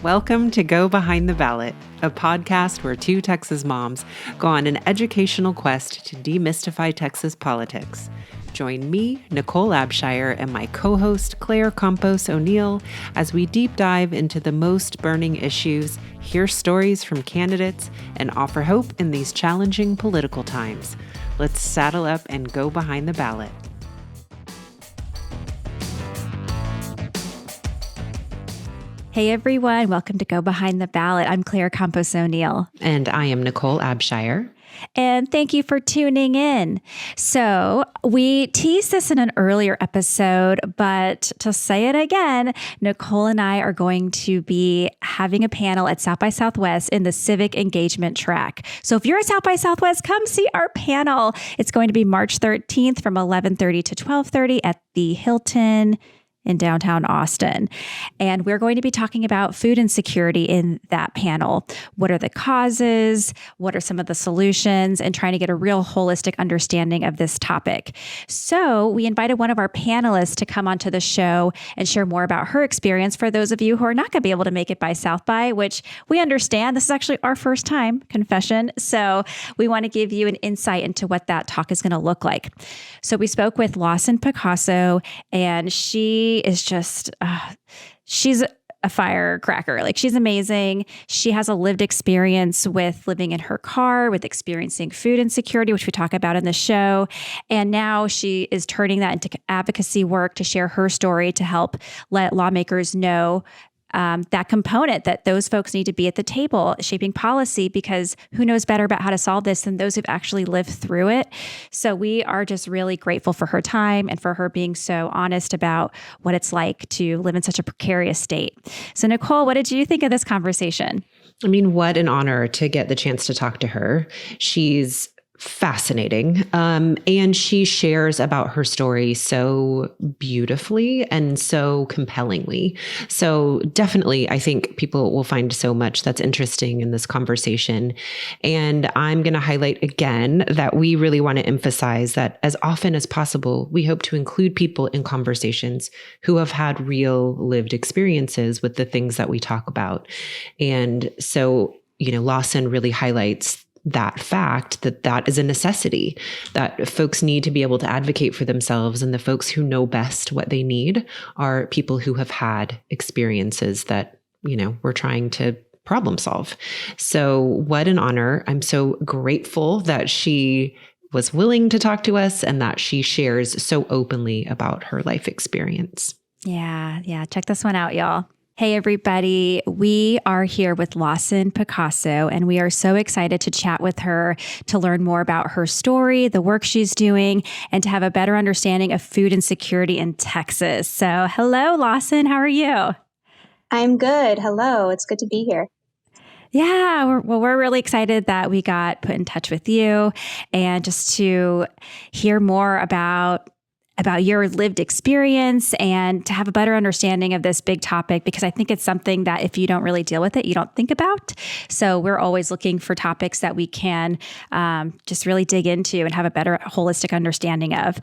Welcome to Go Behind the Ballot, a podcast where two Texas moms go on an educational quest to demystify Texas politics. Join me, Nichole Abshire, and my co-host Claire Campos O'Neill as we deep dive into the most burning issues, hear stories from candidates, and offer hope in these challenging political times. Let's saddle up and go behind the ballot. Hey everyone, welcome to Go Behind the Ballot. I'm Claire Campos O'Neill. And I am Nichole Abshire. And thank you for tuning in. So we teased this in an earlier episode, but to say it again, Nichole and I are going to be having a panel at South by Southwest in the civic engagement track. So if you're at South by Southwest, come see our panel. It's going to be March 13th from 11:30 to 12:30 at the Hilton in downtown Austin. And we're going to be talking about food insecurity in that panel. What are the causes? What are some of the solutions? And trying to get a real holistic understanding of this topic. So we invited one of our panelists to come onto the show and share more about her experience for those of you who are not going to be able to make it by South by, which we understand. This is actually our first time, confession. So we want to give you an insight into what that talk is going to look like. So we spoke with Lawson Picasso, and she is just, she's a firecracker. Like, she's amazing. She has a lived experience with living in her car, with experiencing food insecurity, which we talk about in the show. And now she is turning that into advocacy work to share her story to help let lawmakers know that component, that those folks need to be at the table shaping policy, because who knows better about how to solve this than those who've actually lived through it. So we are just really grateful for her time and for her being so honest about what it's like to live in such a precarious state. So Nichole, what did you think of this conversation? I mean, what an honor to get the chance to talk to her. She's fascinating. And she shares about her story so beautifully and so compellingly. So definitely, I think people will find so much that's interesting in this conversation. And I'm going to highlight again that we really want to emphasize that as often as possible, we hope to include people in conversations who have had real lived experiences with the things that we talk about. And so, Lawson really highlights that fact that is a necessity, that folks need to be able to advocate for themselves. And the folks who know best what they need are people who have had experiences that, we're trying to problem solve. So what an honor. I'm so grateful that she was willing to talk to us and that she shares so openly about her life experience. Yeah. Check this one out, y'all. Hey, everybody. We are here with Lawson Picasso, and we are so excited to chat with her to learn more about her story, the work she's doing, and to have a better understanding of food insecurity in Texas. So hello, Lawson. How are you? I'm good. Hello. It's good to be here. Yeah, we're really excited that we got put in touch with you and just to hear more about your lived experience and to have a better understanding of this big topic, because I think it's something that if you don't really deal with it, you don't think about. So we're always looking for topics that we can just really dig into and have a better holistic understanding of.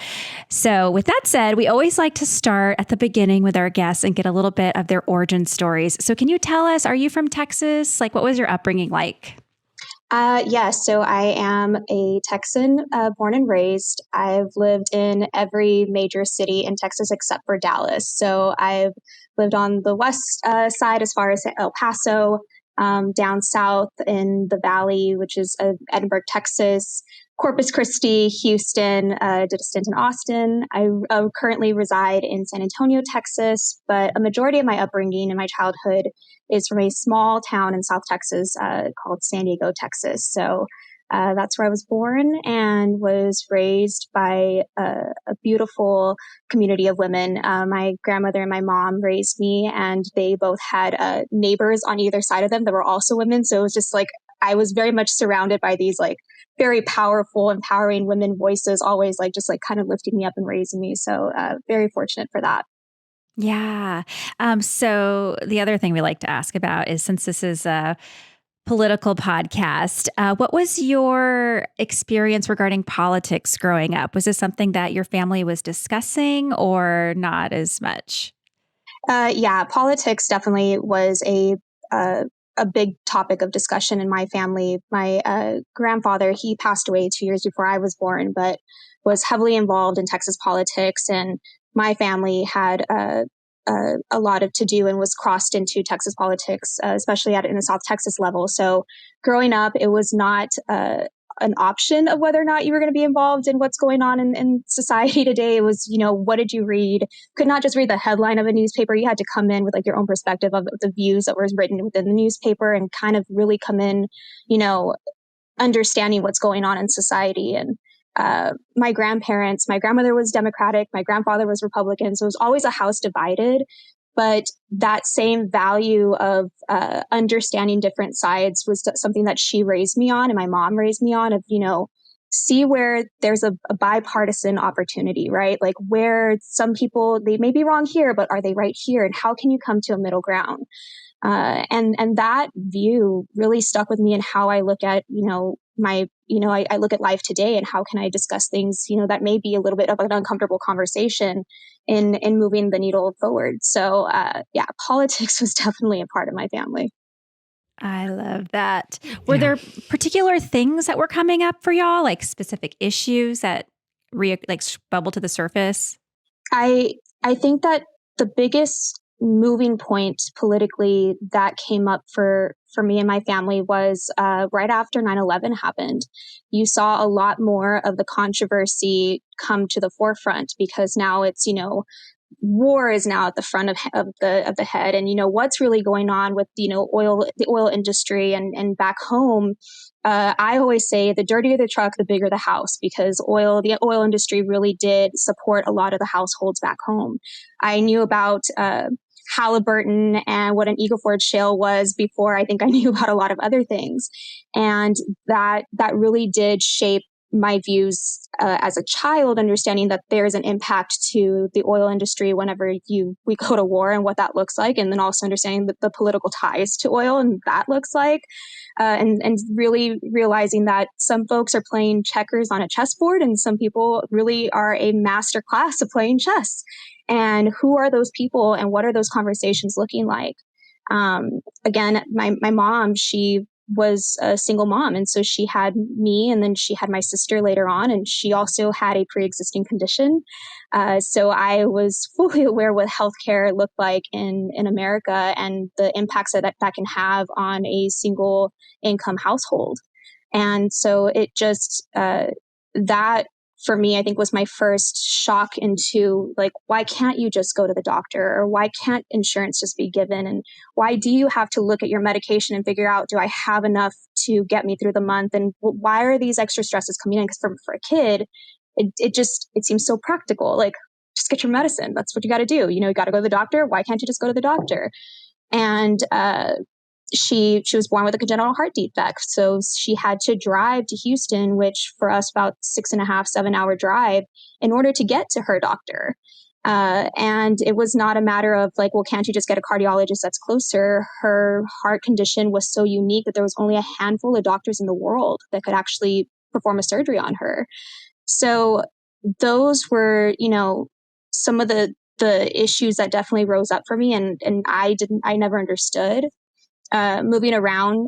So with that said, we always like to start at the beginning with our guests and get a little bit of their origin stories. So can you tell us, are you from Texas? Like, what was your upbringing like? Yes, so I am a Texan, born and raised. I've lived in every major city in Texas except for Dallas. So I've lived on the west side as far as El Paso, down south in the Valley, which is Edinburgh, Texas, Corpus Christi, Houston, did a stint in Austin. I currently reside in San Antonio, Texas, but a majority of my upbringing and my childhood is from a small town in South Texas called San Diego, Texas. So that's where I was born and was raised by a beautiful community of women. My grandmother and my mom raised me, and they both had neighbors on either side of them that were also women. So it was just like I was very much surrounded by these like very powerful, empowering women voices, always just kind of lifting me up and raising me. So very fortunate for that. Yeah. So the other thing we like to ask about is, since this is a political podcast, what was your experience regarding politics growing up? Was this something that your family was discussing or not as much? Yeah, politics definitely was a a big topic of discussion in my family. My grandfather, he passed away 2 years before I was born, but was heavily involved in Texas politics. And my family had a lot of to do and was crossed into Texas politics, especially in the South Texas level. So growing up, it was not an option of whether or not you were going to be involved in what's going on in society today. It was, what did you read? Could not just read the headline of a newspaper. You had to come in with like your own perspective of the views that was written within the newspaper and kind of really come in, understanding what's going on in society. And my grandmother was Democratic, my grandfather was Republican. So it was always a house divided. But that same value of understanding different sides was something that she raised me on and my mom raised me on of, see where there's a bipartisan opportunity, right? Like where some people, they may be wrong here, but are they right here? And how can you come to a middle ground? And that view really stuck with me in how I look at, I look at life today and how can I discuss things, that may be a little bit of an uncomfortable conversation in moving the needle forward. So, politics was definitely a part of my family. I love that. Were there particular things that were coming up for y'all, like specific issues that bubble to the surface? I think that the biggest moving point politically that came up for me and my family was right after 9/11 happened. You saw a lot more of the controversy come to the forefront because now it's, war is now at the front of the head. And, what's really going on with, the oil industry and back home. I always say the dirtier the truck, the bigger the house, because the oil industry really did support a lot of the households back home. I knew about Halliburton and what an Eagle Ford shale was before I think I knew about a lot of other things. And that really did shape my views as a child, understanding that there's an impact to the oil industry whenever we go to war and what that looks like. And then also understanding the political ties to oil and that looks like. And really realizing that some folks are playing checkers on a chessboard and some people really are a master class of playing chess. And who are those people and what are those conversations looking like? Again, my mom, she was a single mom. And so she had me and then she had my sister later on. And she also had a pre-existing condition. So I was fully aware what healthcare looked like in America and the impacts that can have on a single income household. And so it just, that for me, I think was my first shock into like, why can't you just go to the doctor or why can't insurance just be given? And why do you have to look at your medication and figure out, do I have enough to get me through the month? And why are these extra stresses coming in? Because for a kid, it seems so practical. Like, just get your medicine. That's what you got to do. You got to go to the doctor. Why can't you just go to the doctor? And, she was born with a congenital heart defect. So she had to drive to Houston, which for us about 6.5, 7 hour drive in order to get to her doctor. And it was not a matter of like, well, can't you just get a cardiologist that's closer? Her heart condition was so unique that there was only a handful of doctors in the world that could actually perform a surgery on her. So those were, some of the issues that definitely rose up for me. And I never understood. Moving around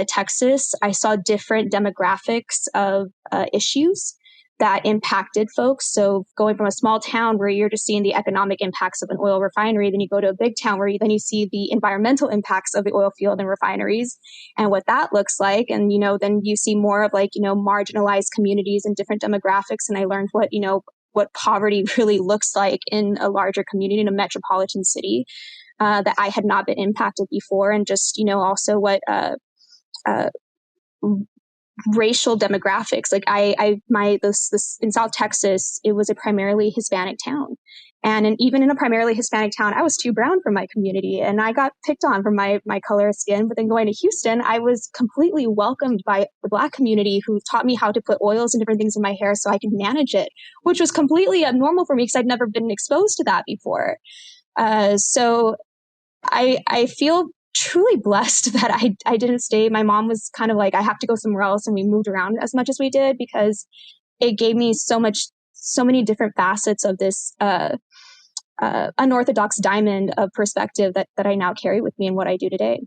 Texas, I saw different demographics of issues that impacted folks. So going from a small town where you're just seeing the economic impacts of an oil refinery, then you go to a big town where you see the environmental impacts of the oil field and refineries and what that looks like. And, then you see more of like, marginalized communities and different demographics. And I learned what poverty really looks like in a larger community, in a metropolitan city. That I had not been impacted before, and just also what racial demographics. Like this in South Texas, it was a primarily Hispanic town, and even in a primarily Hispanic town, I was too brown for my community, and I got picked on for my color of skin. But then going to Houston, I was completely welcomed by the Black community who taught me how to put oils and different things in my hair so I could manage it, which was completely abnormal for me because I'd never been exposed to that before. So I feel truly blessed that I didn't stay. My mom was kind of like, I have to go somewhere else. And we moved around as much as we did because it gave me so many different facets of this unorthodox diamond of perspective that I now carry with me in what I do today.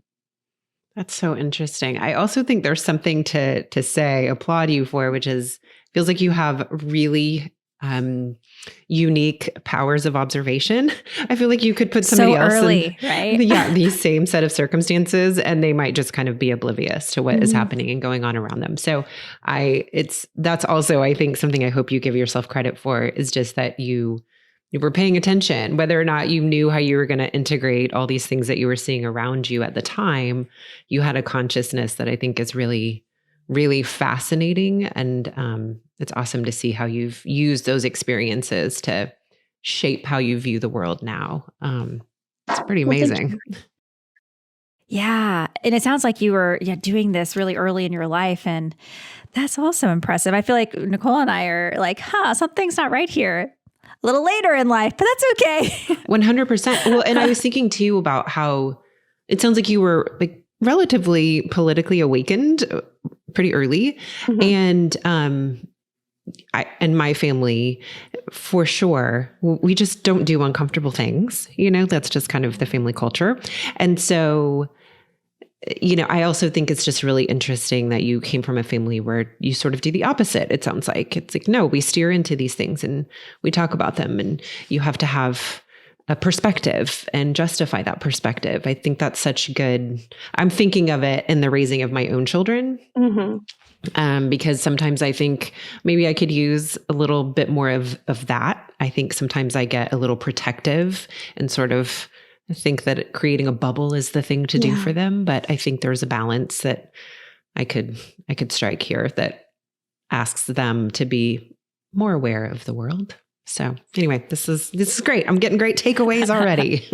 That's so interesting. I also think there's something to say, applaud you for, which is feels like you have really unique powers of observation. I feel like you could put somebody So else early, in, right? yeah, these same set of circumstances, and they might just kind of be oblivious to what is happening and going on around them. So that's also, I think, something I hope you give yourself credit for, is just that you were paying attention, whether or not you knew how you were going to integrate all these things that you were seeing around you at the time. You had a consciousness that I think is really, really fascinating. And it's awesome to see how you've used those experiences to shape how you view the world now. It's pretty amazing. Yeah. And it sounds like you were doing this really early in your life. And that's also impressive. I feel like Nichole and I are like, something's not right here. A little later in life, but that's okay. 100%. Well, and I was thinking too about how it sounds like you were like relatively politically awakened pretty early. And I and my family, for sure, we just don't do uncomfortable things. That's just kind of the family culture. And so, I also think it's just really interesting that you came from a family where you sort of do the opposite. It sounds like it's like, no, we steer into these things and we talk about them, and you have to have a perspective and justify that perspective. I think that's such good. I'm thinking of it in the raising of my own children. Because sometimes I think maybe I could use a little bit more of that. I think sometimes I get a little protective and sort of think that creating a bubble is the thing to do for them. But I think there's a balance that I could strike here that asks them to be more aware of the world. So anyway, this is great. I'm getting great takeaways already.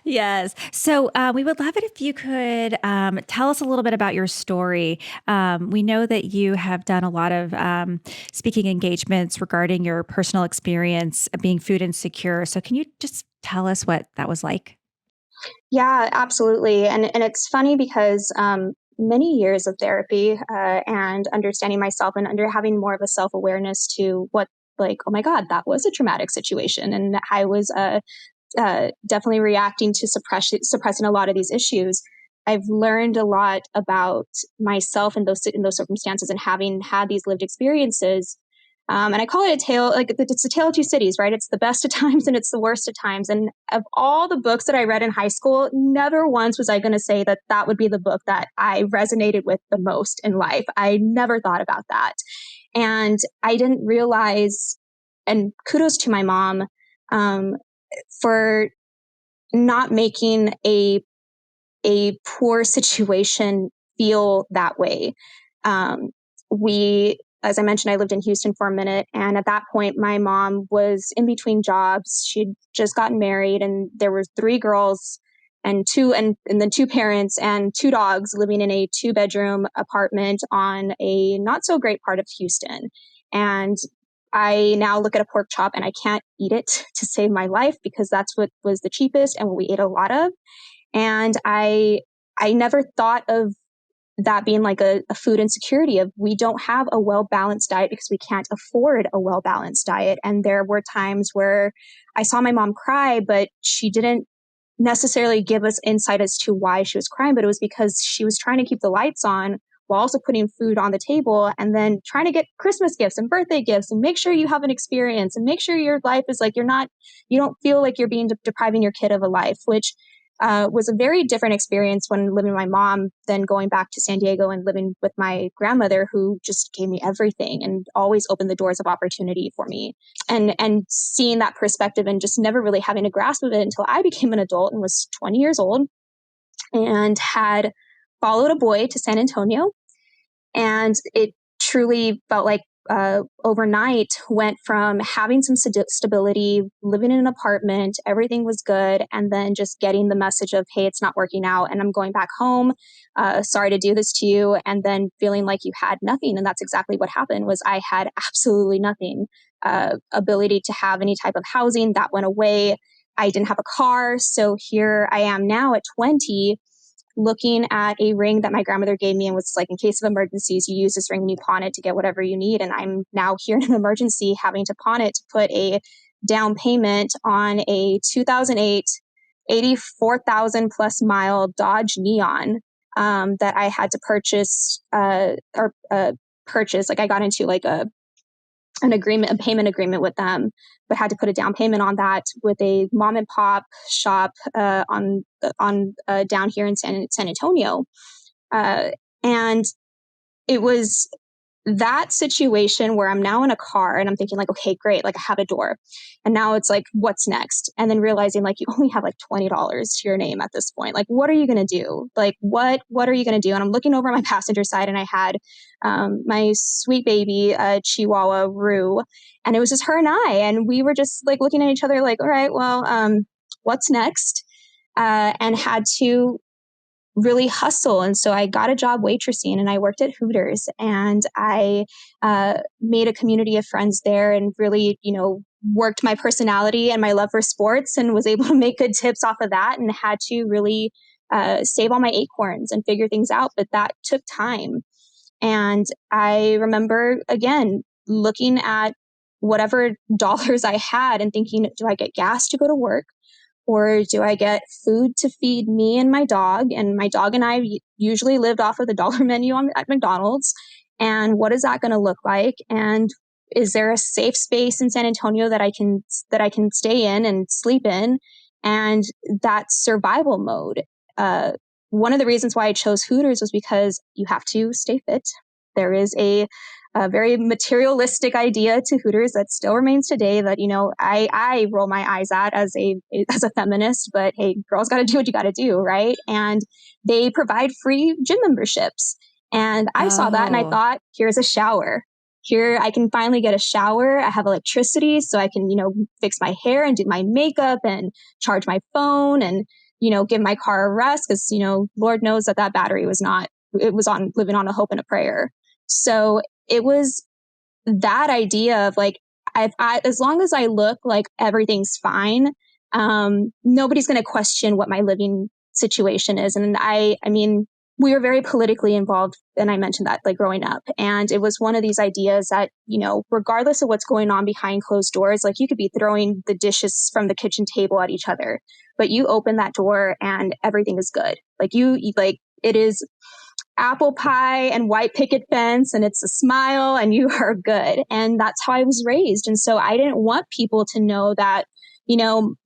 Yes. So we would love it if you could tell us a little bit about your story. We know that you have done a lot of speaking engagements regarding your personal experience being food insecure. So can you just tell us what that was like? Yeah, absolutely. And it's funny because many years of therapy and understanding myself and having more of a self-awareness to what, like, oh my God, that was a traumatic situation. And I was definitely reacting to suppressing a lot of these issues. I've learned a lot about myself in those circumstances, and having had these lived experiences. And I call it a tale, like it's a tale of two cities, right? It's the best of times and it's the worst of times. And of all the books that I read in high school, never once was I going to say that that would be the book that I resonated with the most in life. I never thought about that. And I didn't realize, and kudos to my mom, for not making a poor situation feel that way. As I mentioned, I lived in Houston for a minute. And at that point, my mom was in between jobs. She'd just gotten married, and there were 3 girls and then 2 parents and 2 dogs living in a 2-bedroom apartment on a not so great part of Houston. And I now look at a pork chop and I can't eat it to save my life, because that's what was the cheapest and what we ate a lot of. And I never thought of that being like a food insecurity of, we don't have a well-balanced diet because we can't afford a well-balanced diet. And there were times where I saw my mom cry, but she didn't necessarily give us insight as to why she was crying, but it was because she was trying to keep the lights on while also putting food on the table, and then trying to get Christmas gifts and birthday gifts and make sure you have an experience and make sure your life is like, you don't feel like you're being depriving your kid of a life, which was a very different experience when living with my mom than going back to San Diego and living with my grandmother, who just gave me everything and always opened the doors of opportunity for me. And seeing that perspective and just never really having a grasp of it until I became an adult and was 20 years old and had followed a boy to San Antonio. And it truly felt like overnight went from having some stability, living in an apartment, everything was good, and then just getting the message of, hey, it's not working out and I'm going back home. Sorry to do this to you. And then feeling like you had nothing. And that's exactly what happened. Was I had absolutely nothing. Ability to have any type of housing, that went away. I didn't have a car. So here I am now at 20, looking at a ring that my grandmother gave me and was like, in case of emergencies, you use this ring and you pawn it to get whatever you need. And I'm now here in an emergency having to pawn it to put a down payment on a 2008 84,000 plus mile Dodge Neon that I had to purchase. Like I got into like a payment agreement with them, but had to put a down payment on that with a mom and pop shop on down here in San Antonio, and it was that situation where I'm now in a car and I'm thinking like, okay, great. Like I have a door. And now it's like, what's next? And then realizing like you only have like $20 to your name at this point. Like, what are you going to do? Like, what are you going to do? And I'm looking over my passenger side and I had my sweet baby, Chihuahua Rue. And it was just her and I. And we were just like looking at each other like, all right, well, what's next? And had to really hustle. And so I got a job waitressing and I worked at Hooters and I made a community of friends there and really, worked my personality and my love for sports and was able to make good tips off of that and had to really save all my acorns and figure things out. But that took time. And I remember, again, looking at whatever dollars I had and thinking, do I get gas to go to work? Or do I get food to feed me and my dog? And my dog and I usually lived off of the dollar menu at McDonald's. And what is that going to look like? And is there a safe space in San Antonio that I can stay in and sleep in? And that survival mode. One of the reasons why I chose Hooters was because you have to stay fit. There is a very materialistic idea to Hooters that still remains today that, I roll my eyes at as a feminist, but hey, girls got to do what you got to do. Right. And they provide free gym memberships. And I saw that and I thought, here's a shower. Here I can finally get a shower. I have electricity so I can, fix my hair and do my makeup and charge my phone and, give my car a rest because, Lord knows that battery it was on living on a hope and a prayer. So it was that idea of like, as long as I look like everything's fine, nobody's going to question what my living situation is. And I mean, we were very politically involved. And I mentioned that like growing up. And it was one of these ideas that, regardless of what's going on behind closed doors, like you could be throwing the dishes from the kitchen table at each other, but you open that door and everything is good. Like it is apple pie and white picket fence and it's a smile and you are good. And that's how I was raised. And so I didn't want people to know that,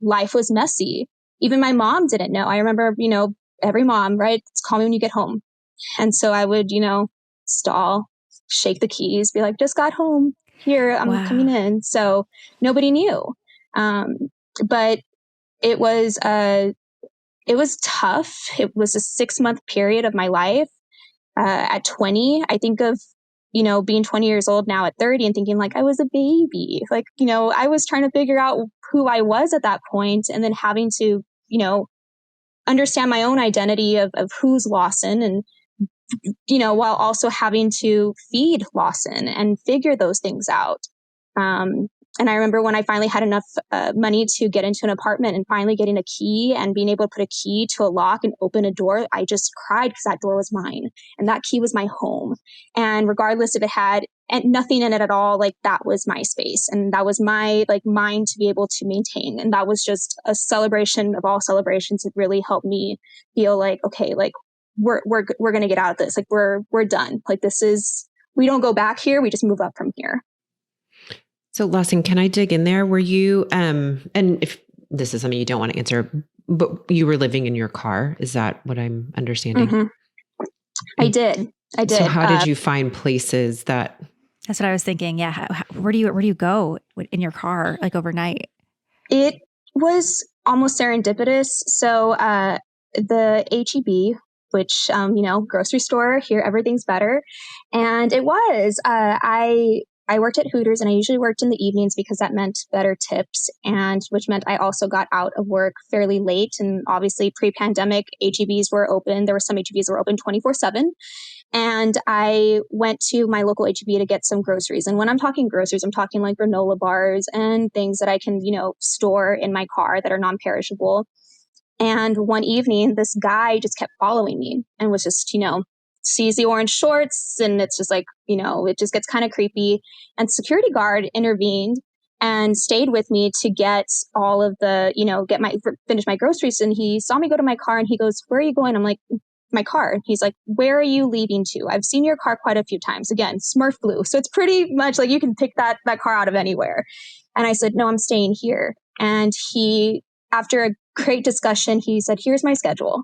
life was messy. Even my mom didn't know. I remember, every mom, right? It's call me when you get home. And so I would, stall, shake the keys, be like, just got home here. I'm coming in. So nobody knew. But it was tough. It was a 6-month period of my life. At 20, I think of, being 20 years old now at 30 and thinking like I was a baby. Like, I was trying to figure out who I was at that point and then having to, understand my own identity of who's Lawson and, while also having to feed Lawson and figure those things out. And I remember when I finally had enough money to get into an apartment and finally getting a key and being able to put a key to a lock and open a door, I just cried because that door was mine and that key was my home. And regardless if it had nothing in it at all, like that was my space and that was my mine to be able to maintain. And that was just a celebration of all celebrations. It really helped me feel like, okay, like we're going to get out of this. Like we're done. Like we don't go back here. We just move up from here. So Lawson, can I dig in there? Were you, and if this is something you don't want to answer, but you were living in your car. Is that what I'm understanding? Mm-hmm. I did. So how did you find places that? That's what I was thinking. Yeah. Where do you go in your car, like overnight? It was almost serendipitous. So, the HEB, which, grocery store here, everything's better. And it was, I worked at Hooters and I usually worked in the evenings because that meant better tips and which meant I also got out of work fairly late. And obviously pre-pandemic HEBs were open. There were some HEBs that were open 24/7. And I went to my local HEB to get some groceries. And when I'm talking groceries, I'm talking like granola bars and things that I can, store in my car that are non-perishable. And one evening, this guy just kept following me and was just, sees the orange shorts and it's just like, it just gets kind of creepy. And security guard intervened and stayed with me to get all of the, finish my groceries. And he saw me go to my car and he goes, "Where are you going?" I'm like, "My car." He's like, "Where are you leaving to? I've seen your car quite a few times." Again, Smurf blue. So it's pretty much like you can pick that car out of anywhere. And I said, "No, I'm staying here." And he, after a great discussion, he said, "Here's my schedule.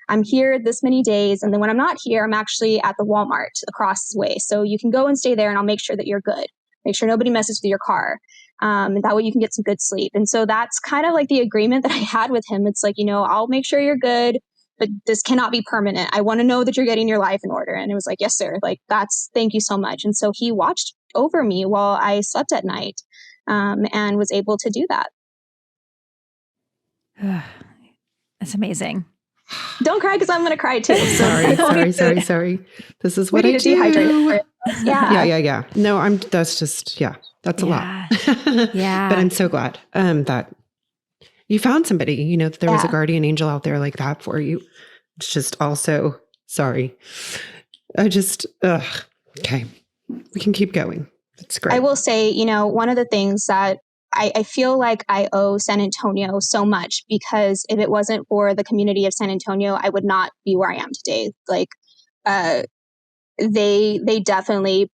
I'm here this many days. And then when I'm not here, I'm actually at the Walmart across the way. So you can go and stay there and I'll make sure that you're good. Make sure nobody messes with your car. And that way you can get some good sleep." And so that's kind of like the agreement that I had with him. It's like, I'll make sure you're good, but this cannot be permanent. I want to know that you're getting your life in order. And it was like, "Yes, sir." Like, thank you so much. And so he watched over me while I slept at night, and was able to do that. That's amazing. Don't cry because I'm going to cry too. Sorry. This is what I do. Yeah. No, that's a lot. Yeah. But I'm so glad that you found somebody, that there was a guardian angel out there like that for you. It's just also, sorry. Okay. We can keep going. That's great. I will say, one of the things that I feel like I owe San Antonio so much, because if it wasn't for the community of San Antonio, I would not be where I am today. Like, they definitely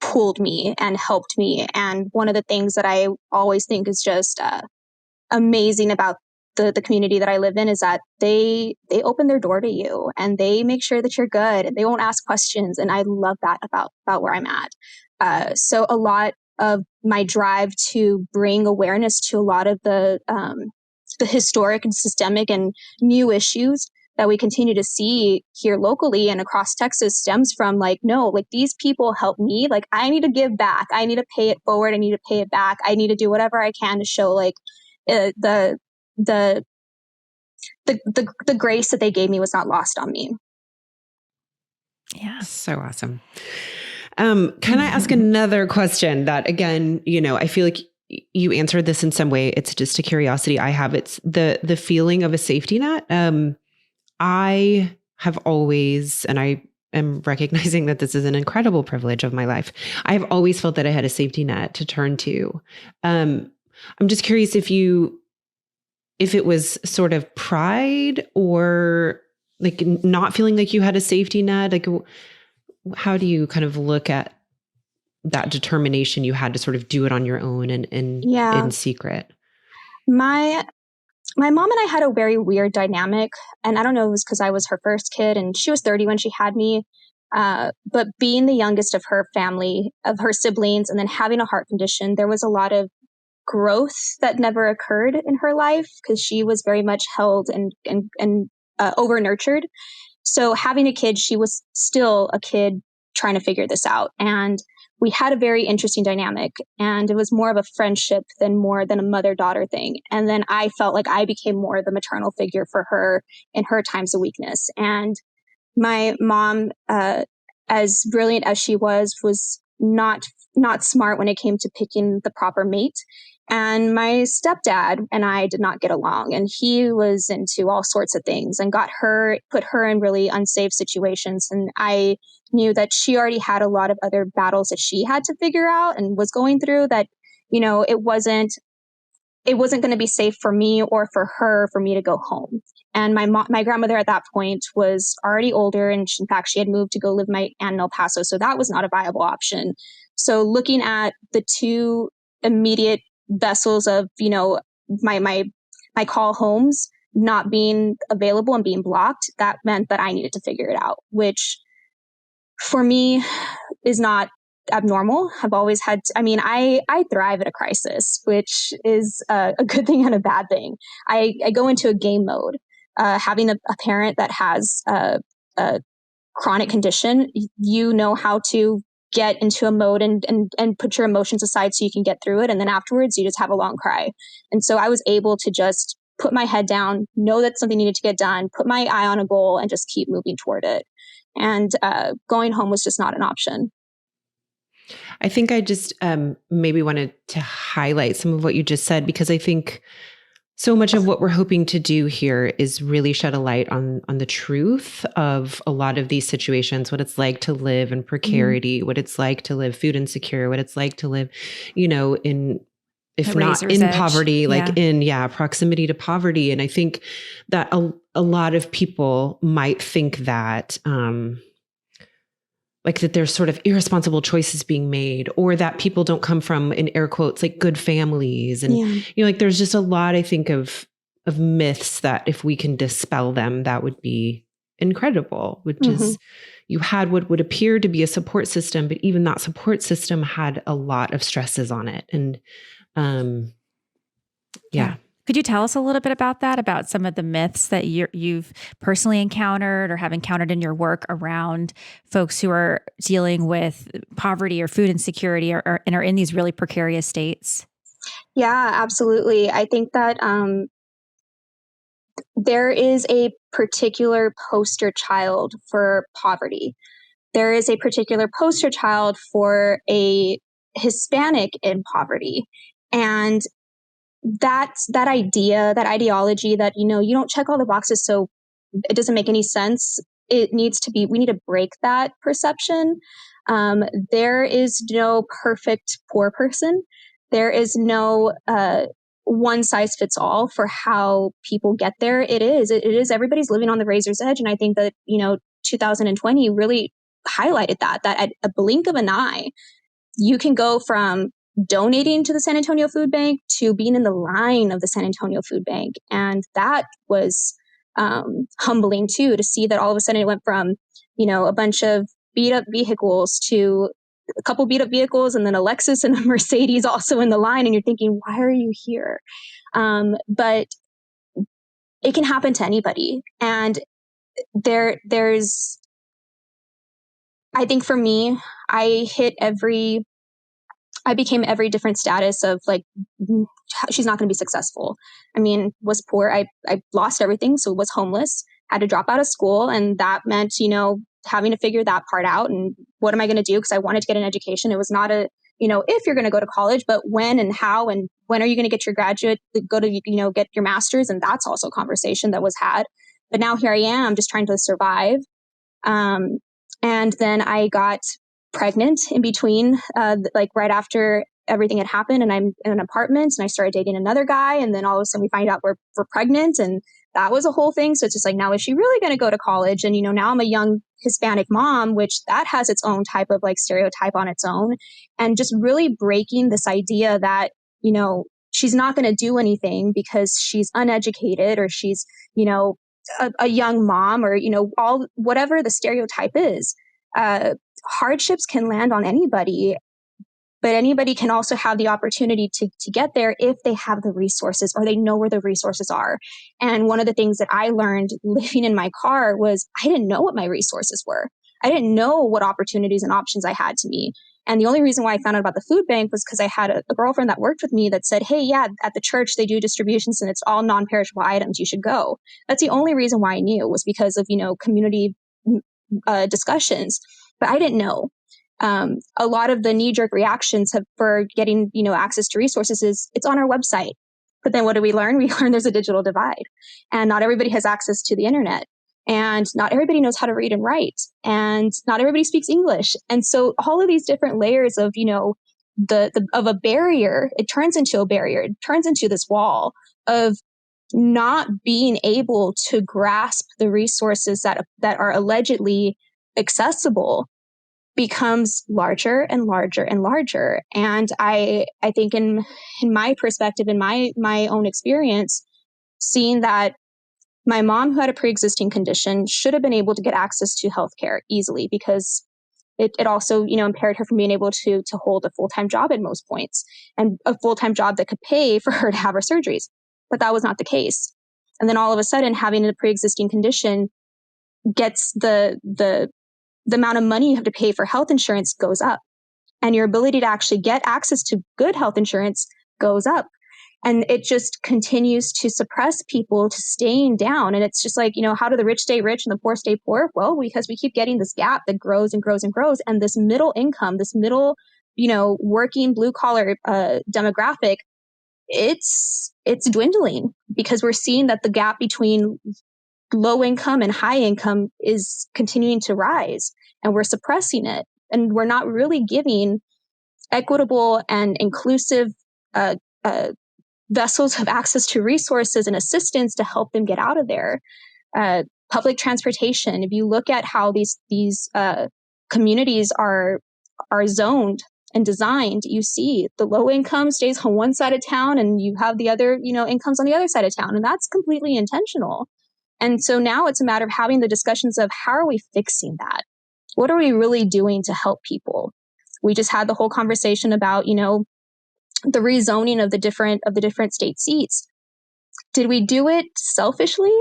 pulled me and helped me. And one of the things that I always think is just amazing about the community that I live in is that they open their door to you and they make sure that you're good and they won't ask questions. And I love that about where I'm at. So a lot of my drive to bring awareness to a lot of the historic and systemic and new issues that we continue to see here locally and across Texas stems from these people help me. Like, I need to give back. I need to pay it forward. I need to pay it back. I need to do whatever I can to show the grace that they gave me was not lost on me. Yeah. So awesome. Can I ask another question that, again, I feel like you answered this in some way. It's just a curiosity I have. It's the feeling of a safety net. I have always, and I am recognizing that this is an incredible privilege of my life, I've always felt that I had a safety net to turn to. I'm just curious if it was sort of pride or like not feeling like you had a safety net. Like, how do you kind of look at that determination you had to sort of do it on your own and in secret? My mom and I had a very weird dynamic, and I don't know if it was because I was her first kid and she was 30 when she had me. But being the youngest of her family, of her siblings, and then having a heart condition, there was a lot of growth that never occurred in her life because she was very much held and over nurtured. So having a kid, she was still a kid trying to figure this out. And we had a very interesting dynamic, and it was more of a friendship than a mother-daughter thing. And then I felt like I became more the maternal figure for her in her times of weakness. And my mom, as brilliant as she was not smart when it came to picking the proper mate. And my stepdad and I did not get along, and he was into all sorts of things and put her in really unsafe situations. And I knew that she already had a lot of other battles that she had to figure out and was going through, that, it wasn't going to be safe for me or for her for me to go home. And my grandmother at that point was already older. And in fact, she had moved to go live with my aunt in El Paso. So that was not a viable option. So looking at the two immediate vessels of, my call homes not being available and being blocked, that meant that I needed to figure it out, which for me is not abnormal. I've always had I thrive at a crisis, which is a good thing and a bad thing. I go into a game mode. Having a parent that has a chronic condition, you know how to get into a mode and put your emotions aside so you can get through it. And then afterwards, you just have a long cry. And so I was able to just put my head down, know that something needed to get done, put my eye on a goal, and just keep moving toward it. And going home was just not an option. I think I just maybe wanted to highlight some of what you just said, because I think so much of what we're hoping to do here is really shed a light on the truth of a lot of these situations, what it's like to live in precarity, what it's like to live food insecure, what it's like to live, in if not in poverty, like in proximity to poverty. And I think that a lot of people might think that like that there's sort of irresponsible choices being made, or that people don't come from, in air quotes, like good families. And like there's just a lot, I think, of myths that if we can dispel them, that would be incredible, which is you had what would appear to be a support system, but even that support system had a lot of stresses on it. And Could you tell us a little bit about that, about some of the myths that you've personally encountered or have encountered in your work around folks who are dealing with poverty or food insecurity and are in these really precarious states? Yeah, absolutely. I think that there is a particular poster child for poverty. There is a particular poster child for a Hispanic in poverty. And that ideology that, you don't check all the boxes, so it doesn't make any sense. We need to break that perception. There is no perfect poor person. There is no one size fits all for how people get there. It is everybody's living on the razor's edge. And I think that, 2020 really highlighted that at a blink of an eye, you can go from donating to the San Antonio Food Bank to being in the line of the San Antonio Food Bank. And that was humbling too, to see that all of a sudden it went from, a bunch of beat up vehicles to a couple beat up vehicles and then a Lexus and a Mercedes also in the line. And you're thinking, why are you here? But it can happen to anybody. And there's, I think for me, I became every different status of like, she's not going to be successful. I mean, was poor. I lost everything. So was homeless, had to drop out of school. And that meant, having to figure that part out. And what am I going to do? Because I wanted to get an education. It was not if you're going to go to college, but when and how, and when are you going to get your graduate, go to, get your master's. And that's also a conversation that was had. But now here I am just trying to survive. And then I got pregnant in between, like right after everything had happened, and I'm in an apartment and I started dating another guy. And then all of a sudden we find out we're pregnant, and that was a whole thing. So it's just like, now is she really going to go to college? And, now I'm a young Hispanic mom, which that has its own type of like stereotype on its own. And just really breaking this idea that, she's not going to do anything because she's uneducated, or she's, a young mom, or, all whatever the stereotype is. Hardships can land on anybody, but anybody can also have the opportunity to get there if they have the resources, or they know where the resources are. And one of the things that I learned living in my car was I didn't know what my resources were. I didn't know what opportunities and options I had to me. And the only reason why I found out about the food bank was because I had a girlfriend that worked with me that said, hey, yeah, at the church, they do distributions and it's all non-perishable items. You should go. That's the only reason why I knew, was because of, community discussions. But I didn't know. A lot of the knee-jerk reactions for getting, access to resources is it's on our website. But then what do we learn? We learn there's a digital divide, and not everybody has access to the internet, and not everybody knows how to read and write, and not everybody speaks English. And so all of these different layers of, of a barrier, it turns into a barrier. It turns into this wall of not being able to grasp the resources that are allegedly accessible, becomes larger and larger and larger. And I think in my perspective, in my own experience, seeing that my mom, who had a pre-existing condition, should have been able to get access to healthcare easily, because it also, impaired her from being able to hold a full-time job at most points, and a full-time job that could pay for her to have her surgeries. But that was not the case. And then all of a sudden, having a pre-existing condition gets the amount of money you have to pay for health insurance goes up, and your ability to actually get access to good health insurance goes up. And it just continues to suppress people to staying down. And it's just like, how do the rich stay rich and the poor stay poor? Well, because we keep getting this gap that grows and grows and grows. And this middle income, this middle, working blue collar demographic, it's dwindling, because we're seeing that the gap between low income and high income is continuing to rise, and we're suppressing it. And we're not really giving equitable and inclusive vessels have access to resources and assistance to help them get out of there. Public transportation. If you look at how these communities are zoned and designed, you see the low income stays on one side of town, and you have the other, incomes on the other side of town, and that's completely intentional. And so now it's a matter of having the discussions of how are we fixing that? What are we really doing to help people? We just had the whole conversation about, the rezoning of the different state seats. Did we do it selfishly,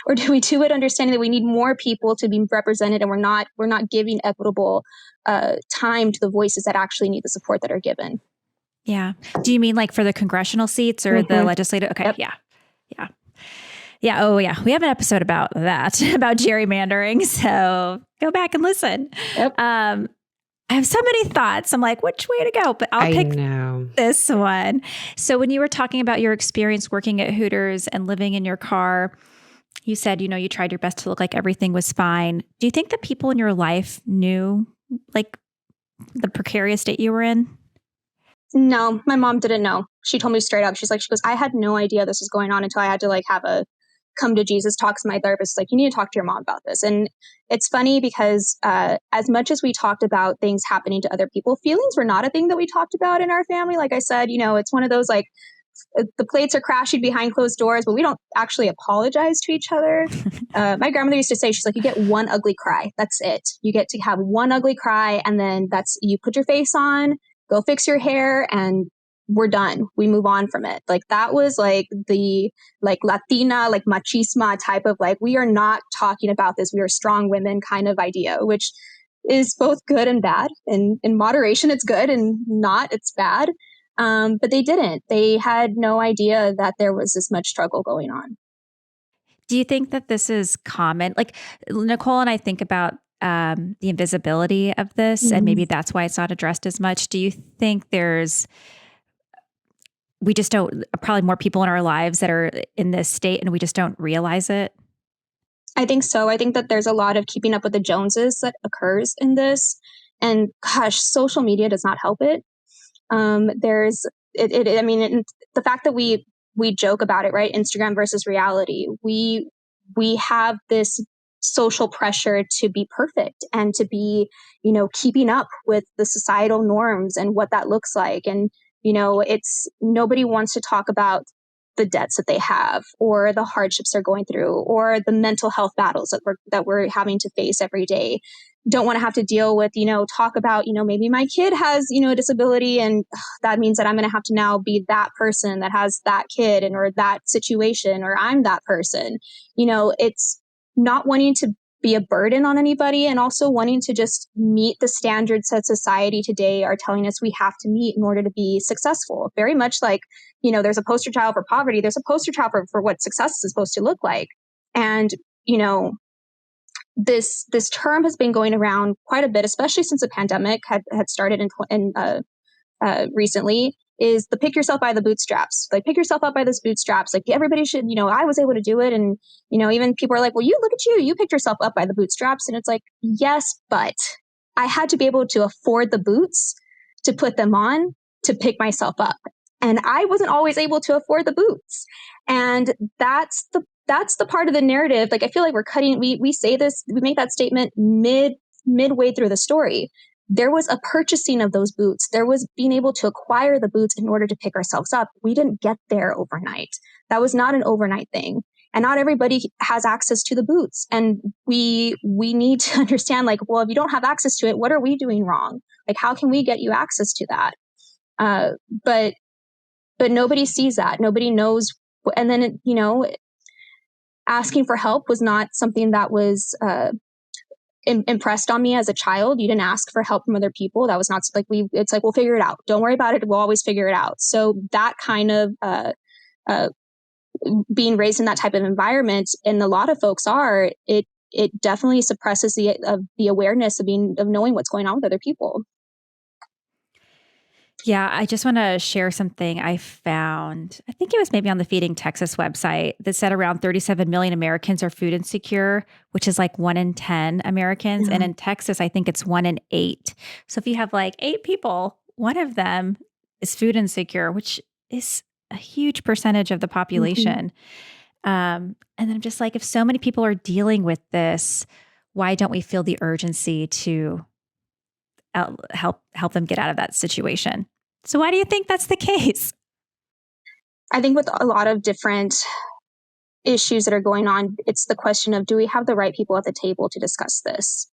or do we do it understanding that we need more people to be represented, and we're not giving equitable time to the voices that actually need the support that are given? Yeah. Do you mean like for the congressional seats or the legislative? Okay. Yep. Yeah. Yeah. Oh, yeah. We have an episode about that, about gerrymandering. So go back and listen. Yep. I have so many thoughts. I'm like, which way to go? But I'll pick this one. So when you were talking about your experience working at Hooters and living in your car, you said, you tried your best to look like everything was fine. Do you think the people in your life knew like the precarious state you were in? No, my mom didn't know. She told me straight up. She goes, I had no idea this was going on until I had to have a come to Jesus talk to my therapist. You need to talk to your mom about this. And it's funny because as much as we talked about things happening to other people, feelings were not a thing that we talked about in our family. Like I said, it's one of those the plates are crashing behind closed doors, but we don't actually apologize to each other. My grandmother used to say, she's like, you get one ugly cry. That's it. You get to have one ugly cry. And then you put your face on, go fix your hair, and we're done. We move on from it. That was the Latina, machismo type of we are not talking about this. We are strong women kind of idea, which is both good and bad. And in moderation, it's good, and not, it's bad. But they didn't. They had no idea that there was this much struggle going on. Do you think that this is common? Nichole and I think about the invisibility of this, and maybe that's why it's not addressed as much. Do you think we just don't, probably more people in our lives that are in this state and we just don't realize it? I think so. I think that there's a lot of keeping up with the Joneses that occurs in this. And gosh, social media does not help it. The fact that we joke about it, right? Instagram versus reality. We have this social pressure to be perfect and to be, keeping up with the societal norms and what that looks like. And, it's nobody wants to talk about the debts that they have, or the hardships they're going through, or the mental health battles that we're having to face every day. Don't want to have to deal with, talk about, maybe my kid has, a disability, and that means that I'm going to have to now be that person that has that kid or that situation, or I'm that person. It's not wanting to be a burden on anybody, and also wanting to just meet the standards that society today are telling us we have to meet in order to be successful. Very much there's a poster child for poverty. There's a poster child for what success is supposed to look like. And, this term has been going around quite a bit, especially since the pandemic had started recently, is the pick yourself by the bootstraps. Pick yourself up by those bootstraps. Everybody should, I was able to do it. And, even people are like, well, look at you picked yourself up by the bootstraps. And it's yes, but I had to be able to afford the boots to put them on to pick myself up. And I wasn't always able to afford the boots. And that's the part of the narrative. I feel like we say this, we make that statement midway through the story. There was a purchasing of those boots. There was being able to acquire the boots in order to pick ourselves up. We didn't get there overnight. That was not an overnight thing. And not everybody has access to the boots. And we need to understand, well, if you don't have access to it, what are we doing wrong? How can we get you access to that? But nobody sees that. Nobody knows. And then, asking for help was not something that was impressed on me as a child. You didn't ask for help from other people. That was not we'll figure it out. Don't worry about it. We'll always figure it out. So that kind of being raised in that type of environment, and a lot of folks are, it definitely suppresses the awareness of knowing what's going on with other people. Yeah, I just want to share something I found. I think it was maybe on the Feeding Texas website that said around 37 million Americans are food insecure, which is 1 in 10 Americans. Mm-hmm. And in Texas, I think it's 1 in 8. So if you have 8 people, one of them is food insecure, which is a huge percentage of the population. And then I'm just like, if so many people are dealing with this, why don't we feel the urgency to help them get out of that situation? So why do you think that's the case? I think with a lot of different issues that are going on, it's the question of, do we have the right people at the table to discuss this?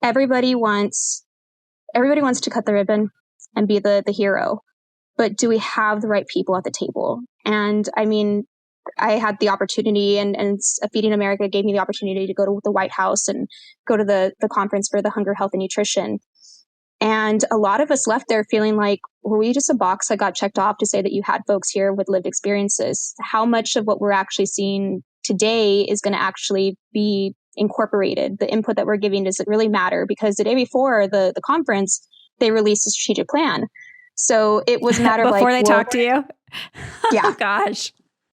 Everybody wants to cut the ribbon and be the hero, but do we have the right people at the table? And I mean, I had the opportunity, and Feeding America gave me the opportunity to go to the White House and go to the conference for the hunger, health, and nutrition. And a lot of us left there feeling like, were we just a box that got checked off to say that you had folks here with lived experiences? How much of what we're actually seeing today is going to actually be incorporated? The input that we're giving, does it really matter? Because the day before the conference, they released a strategic plan. So it was a matter of before they talk to you? Yeah. Oh, gosh.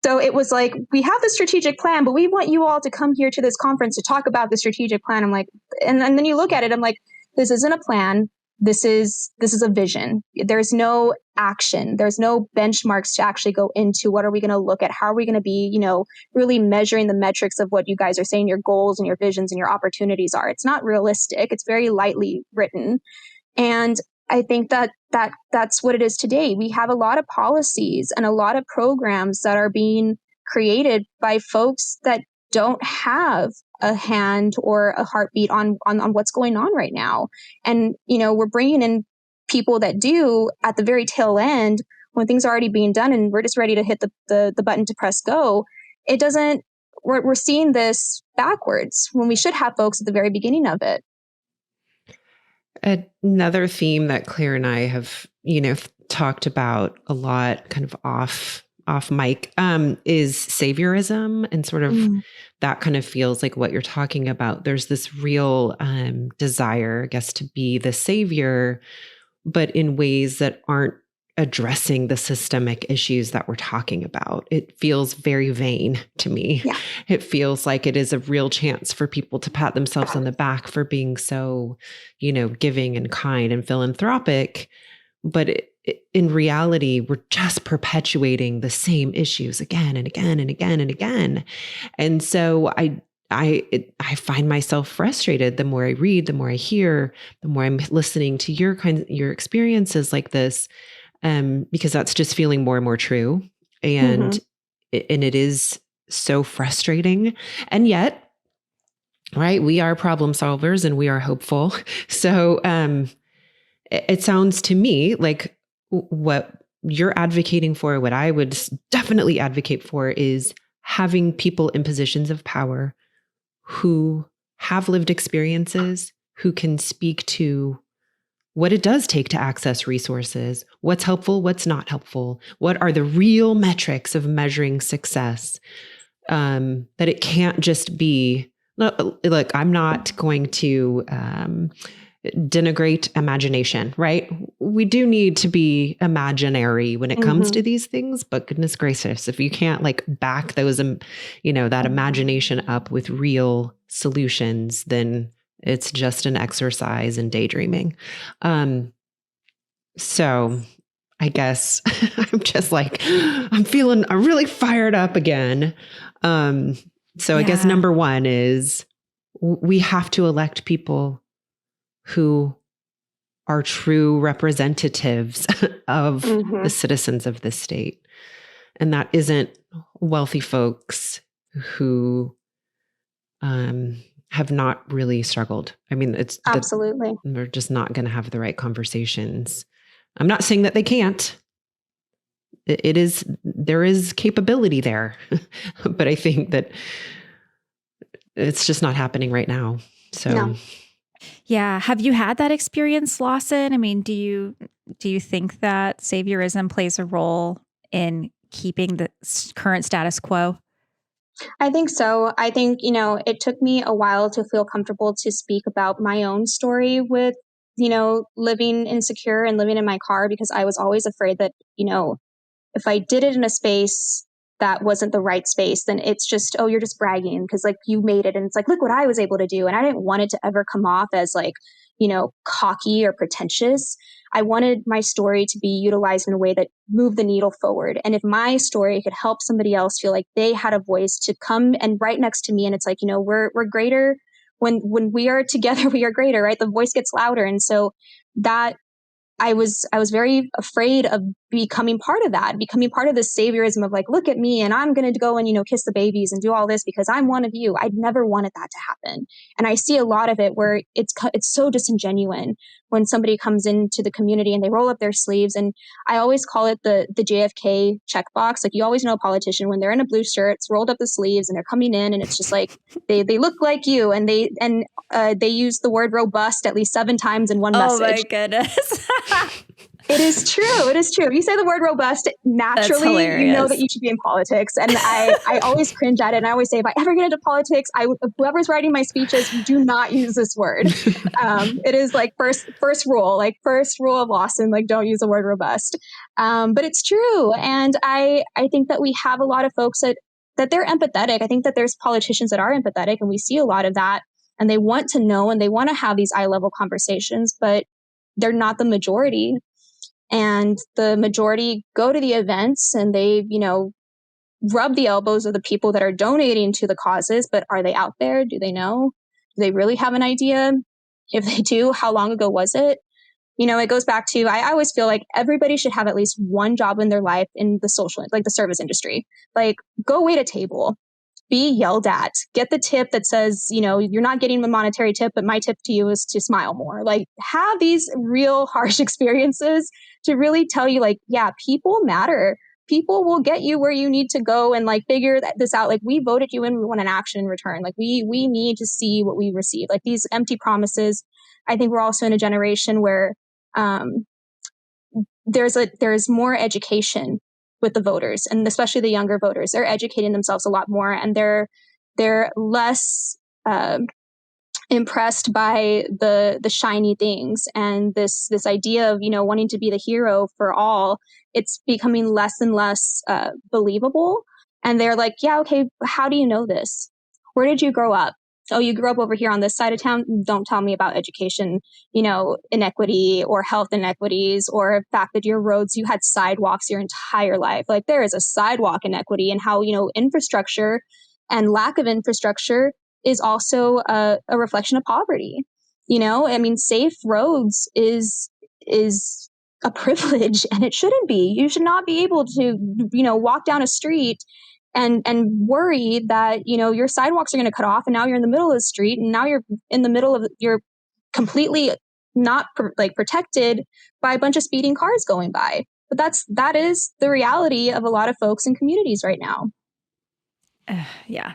So it was like, we have the strategic plan, but we want you all to come here to this conference to talk about the strategic plan. I'm like, and then you look at it, I'm like, this isn't a plan. This is a vision. There's no action. There's no benchmarks to actually go into. What are we going to look at? How are we going to be, really measuring the metrics of what you guys are saying your goals and your visions and your opportunities are? It's not realistic. It's very lightly written. And I think that's what it is today. We have a lot of policies and a lot of programs that are being created by folks that don't have a hand or a heartbeat on what's going on right now. And, we're bringing in people that do at the very tail end when things are already being done and we're just ready to hit the button to press go. We're seeing this backwards when we should have folks at the very beginning of it. Another theme that Claire and I have, talked about a lot kind of off mic, is saviorism, and sort of that kind of feels like what you're talking about. There's this real desire, I guess, to be the savior, but in ways that aren't addressing the systemic issues that we're talking about. It feels very vain to me. Yeah. It feels like it is a real chance for people to pat themselves on the back for being so, giving and kind and philanthropic. But in reality, we're just perpetuating the same issues again and again and again and again. And so I find myself frustrated the more I read, the more I hear, the more I'm listening to your experiences like this. Because that's just feeling more and more true. And it is so frustrating. And yet, right, we are problem solvers and we are hopeful. So it sounds to me like what you're advocating for, what I would definitely advocate for, is having people in positions of power who have lived experiences, who can speak to what it does take to access resources, what's helpful, what's not helpful, what are the real metrics of measuring success. That it can't just be, look, I'm not going to denigrate imagination, right? We do need to be imaginary when it comes to these things, but goodness gracious, if you can't back those, that imagination up with real solutions, then it's just an exercise in daydreaming. So I guess I'm just I'm really fired up again. So I guess number one is we have to elect people who are true representatives of the citizens of this state. And that isn't wealthy folks who, have not really struggled. I mean, Absolutely. They're just not going to have the right conversations. I'm not saying that they can't. There is capability there, but I think that it's just not happening right now. So, no. Yeah. Have you had that experience, Lawson? I mean, do you think that saviorism plays a role in keeping the current status quo? I think so. I think, it took me a while to feel comfortable to speak about my own story with, living insecure and living in my car, because I was always afraid that, if I did it in a space that wasn't the right space, then it's just, oh, you're just bragging because like you made it. And it's like, look what I was able to do. And I didn't want it to ever come off as like, cocky or pretentious. I wanted my story to be utilized in a way that moved the needle forward. And if my story could help somebody else feel like they had a voice to come and right next to me, and it's like, we're greater when we are together, we are greater, right? The voice gets louder. And so that I was very afraid of becoming part of that, becoming part of the saviorism of like, look at me and I'm going to go and, kiss the babies and do all this because I'm one of you. I'd never wanted that to happen. And I see a lot of it where it's so disingenuous when somebody comes into the community and they roll up their sleeves. And I always call it the JFK checkbox. Like you always know a politician when they're in a blue shirt, it's rolled up the sleeves and they're coming in and it's just like, they look like you and they use the word robust at least 7 times in one message. Oh my goodness. It is true. It is true. If you say the word robust, naturally, you know that you should be in politics. And I always cringe at it. And I always say, if I ever get into politics, whoever's writing my speeches, do not use this word. It is like first rule of Lawson, like don't use the word robust. But it's true. And I think that we have a lot of folks that they're empathetic. I think that there's politicians that are empathetic and we see a lot of that and they want to know and they want to have these eye-level conversations, but they're not the majority. And the majority go to the events and they, rub the elbows of the people that are donating to the causes. But are they out there? Do they know? Do they really have an idea? If they do, how long ago was it? It goes back to, I always feel like everybody should have at least one job in their life in the the service industry. Like go wait a table, be yelled at, get the tip that says, you're not getting a monetary tip, but my tip to you is to smile more. Like have these real harsh experiences to really tell you like, yeah, people matter. People will get you where you need to go and like figure this out. Like we voted you in, we want an action in return. Like we need to see what we receive. Like these empty promises. I think we're also in a generation where there's more education with the voters and especially the younger voters. They're educating themselves a lot more and they're less impressed by the shiny things and this idea of wanting to be the hero for all. It's becoming less and less believable. And they're like, yeah, okay, how do you know this? Where did you grow up? Oh, you grew up over here on this side of town. Don't tell me about education, inequity or health inequities or the fact that your roads, you had sidewalks your entire life. Like there is a sidewalk inequity and how, infrastructure and lack of infrastructure is also a reflection of poverty. Safe roads is a privilege and it shouldn't be. You should not be able to, walk down a street and worry that, your sidewalks are going to cut off and now you're in the middle of the street and now you're in the middle of, you're completely not protected by a bunch of speeding cars going by. But that is the reality of a lot of folks in communities right now. Yeah.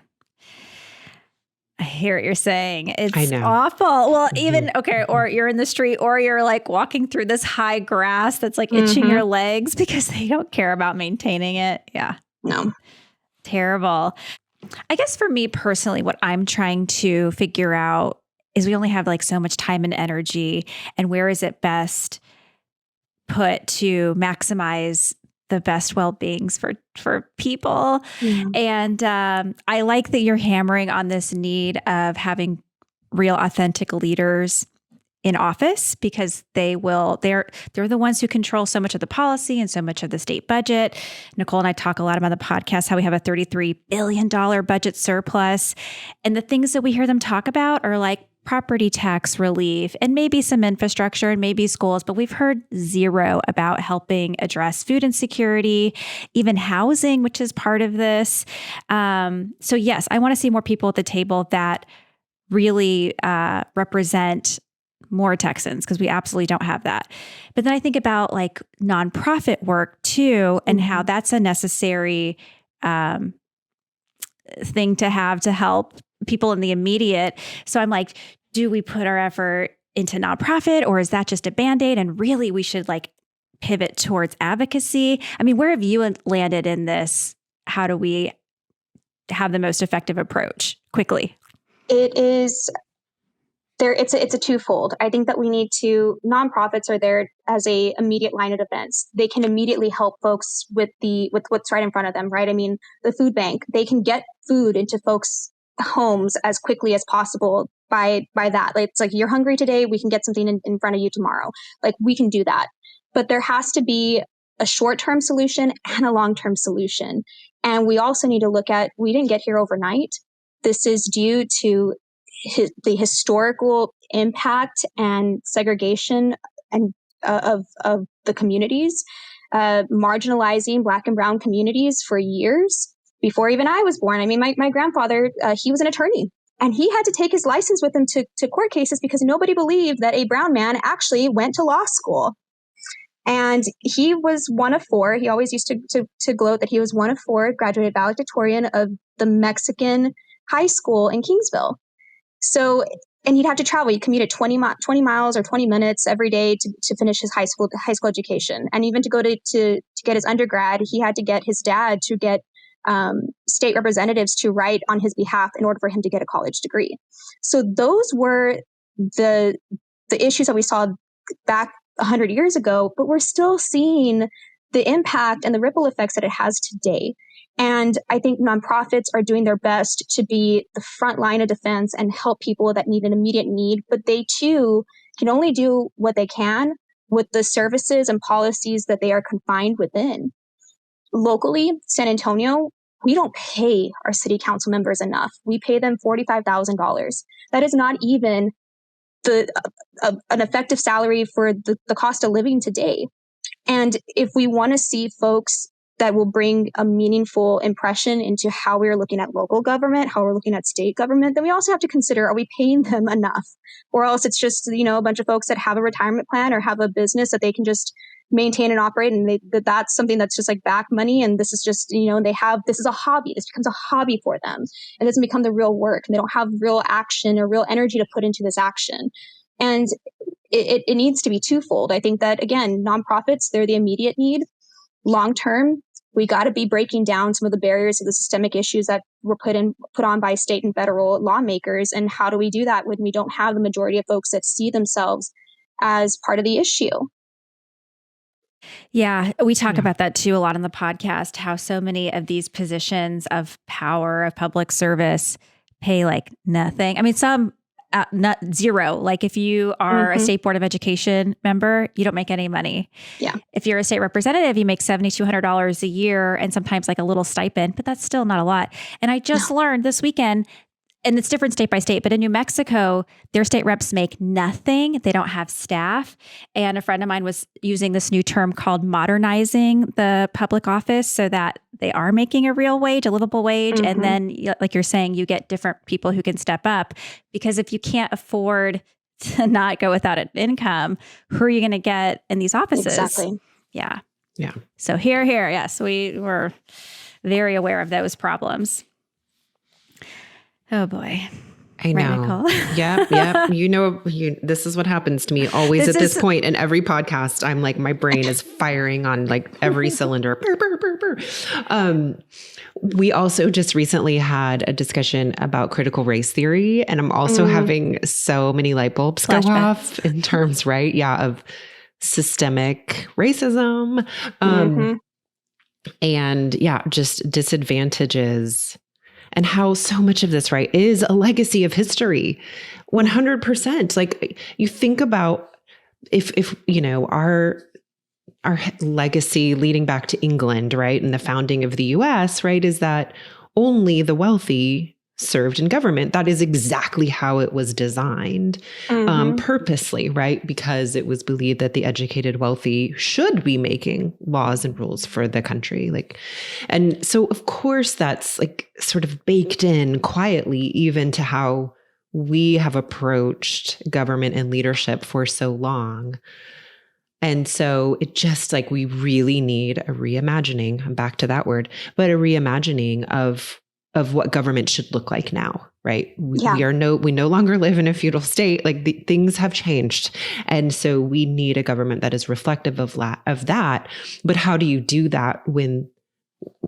I hear what you're saying. It's I know. awful. Well, even, okay, or you're in the street or you're like walking through this high grass that's like itching your legs because they don't care about maintaining it. Yeah. No. Terrible. I guess for me personally, what I'm trying to figure out is we only have like so much time and energy, and where is it best put to maximize the best well-beings for people. Mm-hmm. And I like that you're hammering on this need of having real authentic leaders in office because they're the ones who control so much of the policy and so much of the state budget. Nichole and I talk a lot about the podcast, how we have a $33 billion budget surplus. And the things that we hear them talk about are like property tax relief and maybe some infrastructure and maybe schools, but we've heard zero about helping address food insecurity, even housing, which is part of this. So yes, I want to see more people at the table that really represent more Texans because we absolutely don't have that. But then I think about like nonprofit work too, and how that's a necessary thing to have to help people in the immediate. So I'm like, do we put our effort into nonprofit or is that just a Band-Aid? And really we should like pivot towards advocacy. I mean, where have you landed in this? How do we have the most effective approach quickly? It is it's a twofold. I think that we need to, nonprofits are there as a immediate line of defense. They can immediately help folks with what's right in front of them, right? I mean, the food bank, they can get food into folks' homes as quickly as possible by that. Like, it's like, you're hungry today, we can get something in front of you tomorrow. Like, we can do that. But there has to be a short-term solution and a long-term solution. And we also need to look at, we didn't get here overnight. This is due to the historical impact and segregation and of the communities, marginalizing Black and brown communities for years before even I was born. I mean, my grandfather, he was an attorney, and he had to take his license with him to court cases because nobody believed that a brown man actually went to law school. And he was one of four. He always used to gloat that he was one of four, graduated valedictorian of the Mexican high school in Kingsville. So, and he'd have to travel. He commuted 20 miles or 20 minutes every day to finish his high school education. And even to go to get his undergrad, he had to get his dad to get state representatives to write on his behalf in order for him to get a college degree. So those were the issues that we saw back 100 years ago, but we're still seeing the impact and the ripple effects that it has today. And I think nonprofits are doing their best to be the front line of defense and help people that need an immediate need, but they too can only do what they can with the services and policies that they are confined within. Locally, San Antonio, we don't pay our city council members enough. We pay them $45,000. That is not even an effective salary for the cost of living today. And if we want to see folks that will bring a meaningful impression into how we're looking at local government, how we're looking at state government, then we also have to consider, are we paying them enough? Or else it's just, a bunch of folks that have a retirement plan or have a business that they can just maintain and operate. And that's something that's just like back money. And this is just, this is a hobby. This becomes a hobby for them. It doesn't become the real work. And they don't have real action or real energy to put into this action. And it needs to be twofold. I think that, again, nonprofits, they're the immediate need. Long term, we got to be breaking down some of the barriers of the systemic issues that were put on by state and federal lawmakers. And how do we do that when we don't have the majority of folks that see themselves as part of the issue? Yeah, we talk about that too a lot on the podcast, how so many of these positions of power, of public service, pay like nothing. I mean, some not zero. Like if you are a state board of education member, you don't make any money. Yeah. If you're a state representative, you make $7,200 a year and sometimes like a little stipend, but that's still not a lot. And I just learned this weekend, and it's different state by state, but in New Mexico, their state reps make nothing. They don't have staff. And a friend of mine was using this new term called modernizing the public office so that they are making a real wage, a livable wage. And then, like you're saying, you get different people who can step up, because if you can't afford to not go without an income, who are you going to get in these offices? Exactly. Yeah. Yeah. So here, yes, we were very aware of those problems. Oh boy. I know. Right, Yep. This is what happens to me always at this point in every podcast. I'm like, my brain is firing on like every cylinder. Burr, burr, burr, burr. We also just recently had a discussion about critical race theory, and I'm also having so many light bulbs go off in terms, right? Yeah. Of systemic racism. And just disadvantages. And how so much of this, right, is a legacy of history. 100%. Like you think about if our legacy leading back to England, right, and the founding of the US, right, is that only the wealthy served in government. That is exactly how it was designed, purposely, right? Because it was believed that the educated wealthy should be making laws and rules for the country. And so of course that's like sort of baked in quietly, even to how we have approached government and leadership for so long. And so it just like, we really need a reimagining, I'm back to that word, but a reimagining of what government should look like now, right? We no longer live in a feudal state. Like things have changed. And so we need a government that is reflective of that. But how do you do that when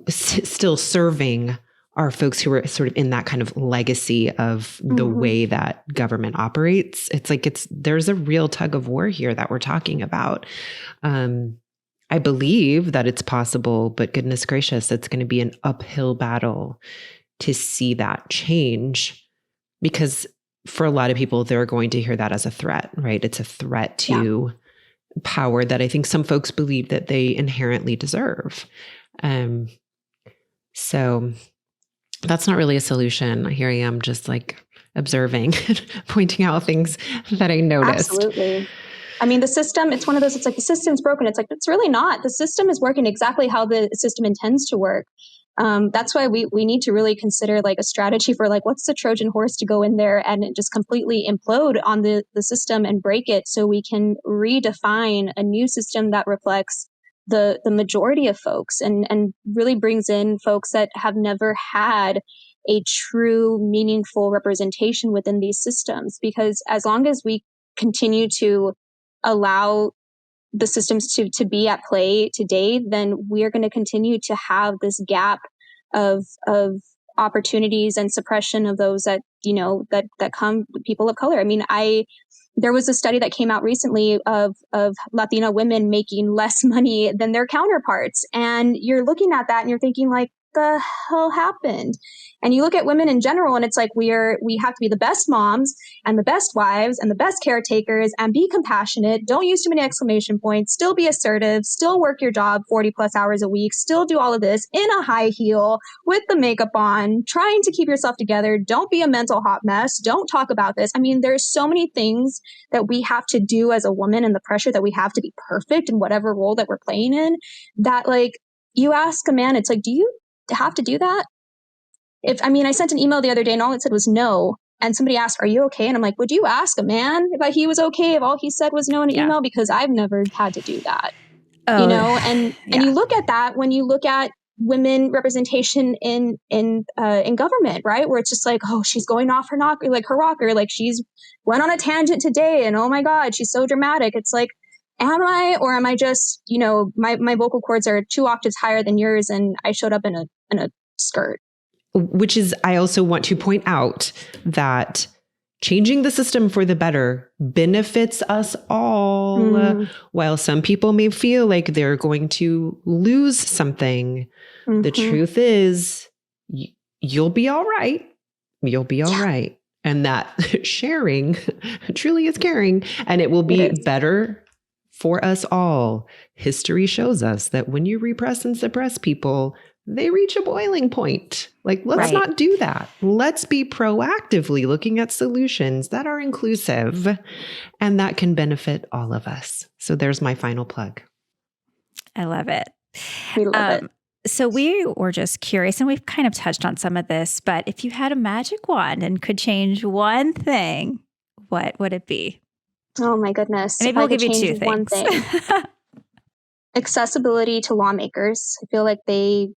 still serving are folks who are sort of in that kind of legacy of the way that government operates. It's like there's a real tug of war here that we're talking about. I believe that it's possible, but goodness gracious, it's going to be an uphill battle to see that change, because for a lot of people, they're going to hear that as a threat, right? It's a threat to power that I think some folks believe that they inherently deserve. So that's not really a solution. Here I am just like observing, pointing out things that I noticed. Absolutely. I mean, the system, it's one of those, it's like the system's broken. It's like, it's really not. The system is working exactly how the system intends to work. That's why we need to really consider like a strategy for like, what's the Trojan horse to go in there and just completely implode on the system and break it, so we can redefine a new system that reflects the majority of folks and really brings in folks that have never had a true meaningful representation within these systems. Because as long as we continue to allow the systems to be at play today, then we're going to continue to have this gap of opportunities and suppression of those that, that come people of color. I mean, there was a study that came out recently of Latina women making less money than their counterparts. And you're looking at that and you're thinking like, the hell happened? And you look at women in general and it's like, we have to be the best moms and the best wives and the best caretakers and be compassionate. Don't use too many exclamation points, still be assertive, still work your job 40 plus hours a week, still do all of this in a high heel with the makeup on, trying to keep yourself together. Don't be a mental hot mess. Don't talk about this. I mean, there's so many things that we have to do as a woman, and the pressure that we have to be perfect in whatever role that we're playing in, that like, you ask a man, it's like, do you have to do that? I sent an email the other day and all it said was no. And somebody asked, are you okay? And I'm like, would you ask a man if he was okay if all he said was no in an email? Because I've never had to do that. And you look at that when you look at women representation in government, right? Where it's just like, oh, she's going off her rocker, like she's went on a tangent today and oh my God, she's so dramatic. It's like, am I, or am I just, my vocal cords are 2 octaves higher than yours and I showed up in a skirt. Which is, I also want to point out that changing the system for the better benefits us all. While some people may feel like they're going to lose something, the truth is you'll be all right. You'll be all right. And that sharing truly is caring, and it will be better for us all. History shows us that when you repress and suppress people, they reach a boiling point. Like, let's not do that. Let's be proactively looking at solutions that are inclusive and that can benefit all of us. So there's my final plug. I love it. We love it. So we were just curious, and we've kind of touched on some of this, but if you had a magic wand and could change one thing, what would it be? Oh my goodness. And maybe we'll give you 2 things. One thing. Accessibility to lawmakers. I feel like they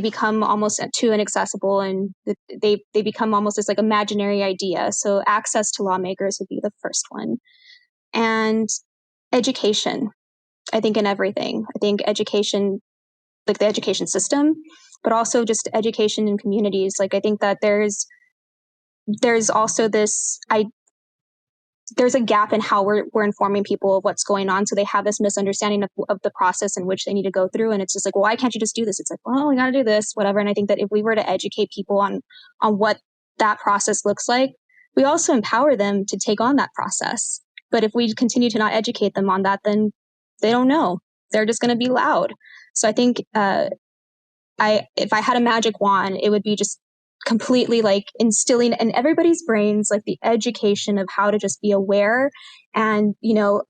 become almost too inaccessible, and they become almost this like imaginary idea. So access to lawmakers would be the first one. And education, I think, in everything. I think education, like the education system, but also just education in communities. Like, I think that there's also there's a gap in how we're informing people of what's going on. So they have this misunderstanding of the process in which they need to go through. And it's just like, well, why can't you just do this? It's like, well, we got to do this, whatever. And I think that if we were to educate people on what that process looks like, we also empower them to take on that process. But if we continue to not educate them on that, then they don't know. They're just going to be loud. So I think if I had a magic wand, it would be just completely like instilling in everybody's brains, like the education of how to just be aware and,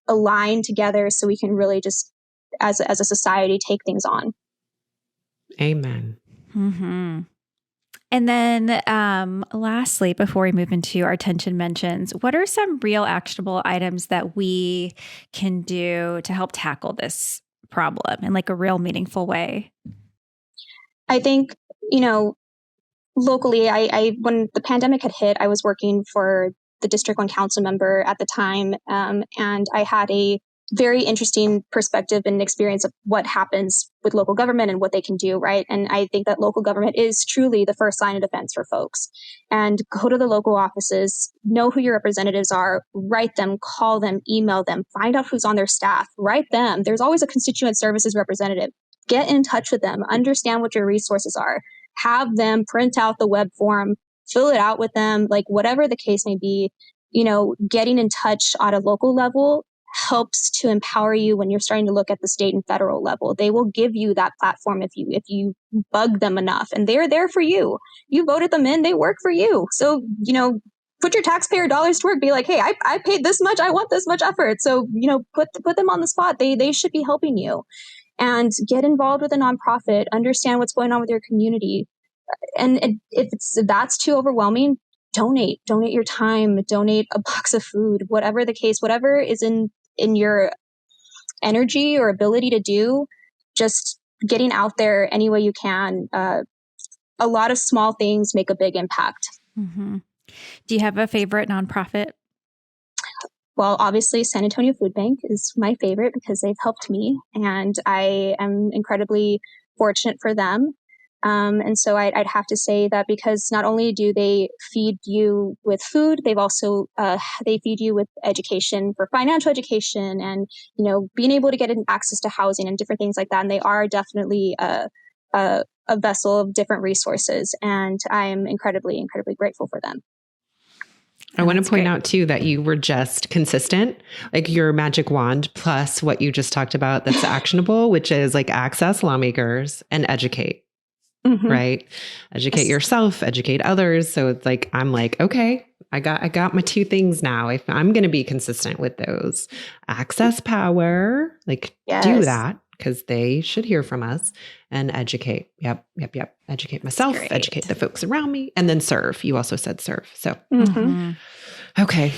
align together so we can really just, as a society, take things on. Amen. Mm-hmm. And then lastly, before we move into our tension mentions, what are some real actionable items that we can do to help tackle this problem in like a real meaningful way? I think, locally, I when the pandemic had hit, I was working for the District 1 council member at the time, and I had a very interesting perspective and experience of what happens with local government and what they can do, right? And I think that local government is truly the first line of defense for folks. And go to the local offices, know who your representatives are, write them, call them, email them, find out who's on their staff, write them. There's always a constituent services representative. Get in touch with them, understand what your resources are, have them print out the web form, fill it out with them, like whatever the case may be. Getting in touch at a local level helps to empower you when you're starting to look at the state and federal level. They will give you that platform if you bug them enough, and they're there for you. You voted them in, they work for you. So, put your taxpayer dollars to work. Be like, hey, I paid this much. I want this much effort. So, put them on the spot. They should be helping you. And get involved with a nonprofit, understand what's going on with your community. And if that's too overwhelming, donate your time, donate a box of food, whatever the case, whatever is in your energy or ability to do, just getting out there any way you can. A lot of small things make a big impact. Mm-hmm. Do you have a favorite nonprofit? Well, obviously, San Antonio Food Bank is my favorite because they've helped me, and I am incredibly fortunate for them. And so I'd have to say that because not only do they feed you with food, they've also they feed you with education for financial education and being able to get access to housing and different things like that. And they are definitely a vessel of different resources, and I am incredibly grateful for them. I want to point out too that you were just consistent, like your magic wand plus what you just talked about that's actionable, which is like access lawmakers and educate. Mm-hmm. Right? Educate yourself, educate others. So it's like, I'm like, okay, I got my two things now. If I'm going to be consistent with those, access power, like do that because they should hear from us, and educate. Yep. Educate myself, educate the folks around me, and then serve. You also said serve. So, okay.